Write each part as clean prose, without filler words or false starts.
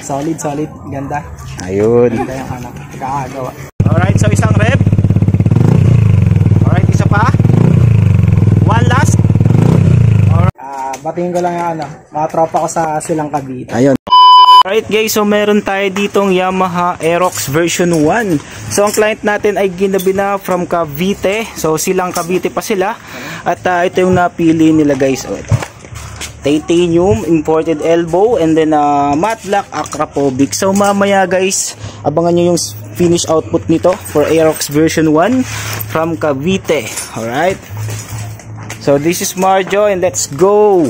Solid, solid. Ganda. Ayun. Ganda yung anak. Pagkakagawa. Alright, so isang rep. Alright, isa pa. One last. Batingin ko lang yung ano, mga tropa ko sa Silang Cavite. Ayun. Alright guys, so meron tayo ditong Yamaha Aerox version 1. So ang client natin ay ginabi na from Cavite. So Silang Cavite pa sila. At ito yung napili nila guys. Oh, ito. Titanium, imported elbow, and then matte black Akrapovic. So mamaya guys, abangan nyo yung finish output nito for Aerox version 1 from Cavite. Alright. So this is Marjo and let's go!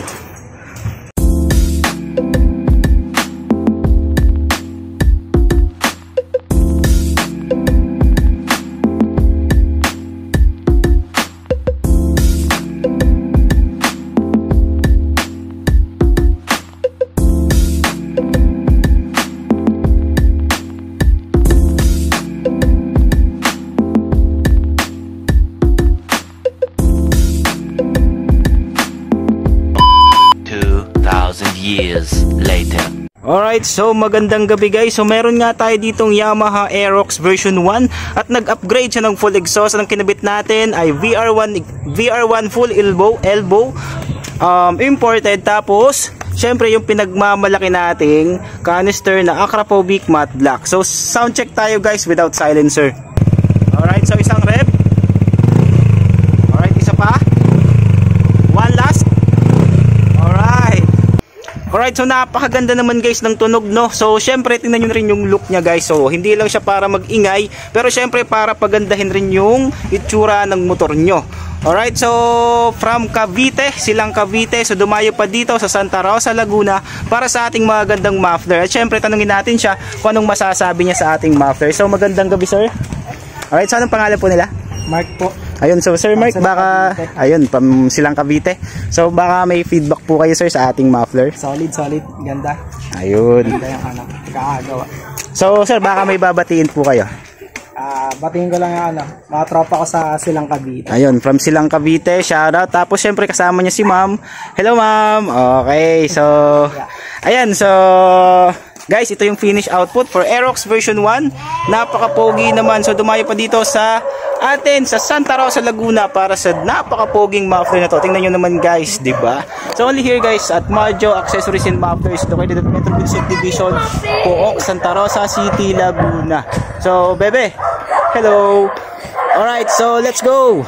Years later. Alright, so magandang gabi guys. So meron nga tayo ditong Yamaha Aerox version 1 at nag-upgrade siya ng full exhaust. Ang kinabit natin ay VR1 full elbow imported. Tapos syempre yung pinagmamalaki nating canister na Akrapovic matte black. So sound check tayo guys without silencer. Alright, so isang rep. Alright, isa pa. One last. Alright, so napakaganda naman guys ng tunog, no? So syempre tingnan nyo rin yung look niya guys. So hindi lang siya para mag-ingay, pero syempre para pagandahin rin yung itsura ng motor nyo. Alright, so from Cavite, Silang Cavite. So dumayo pa dito sa Santa Rosa, Laguna para sa ating magandang muffler. At syempre tanungin natin siya kung anong masasabi niya sa ating muffler. So magandang gabi sir. Alright, so anong pangalan po nila? Mark po. Ayun, so Sir Mark, baka, ayun, pam Silang Cavite. So baka may feedback po kayo sir sa ating muffler. Solid, solid. Ganda. Ayun. Ganda yung anak. Pagkakagawa. So sir, baka may babatiin po kayo. Batingin ko lang yung ano, mga tropa ko sa Silang Cavite. Ayun, from Silang Cavite, shoutout. Tapos syempre kasama niya si ma'am. Hello ma'am. Okay, so, ayan, so, guys, ito yung finish output for Aerox version 1. Napaka-pogi naman. So dumayo pa dito sa atin sa Santa Rosa, Laguna para sa napaka-poging muffler na to. Tingnan nyo naman guys, di ba? So only here guys at Marjo Accessories and Mufflers located at Metro Vincent Division, Pook, Santa Rosa City, Laguna. So bebe, hello. Alright, so let's go.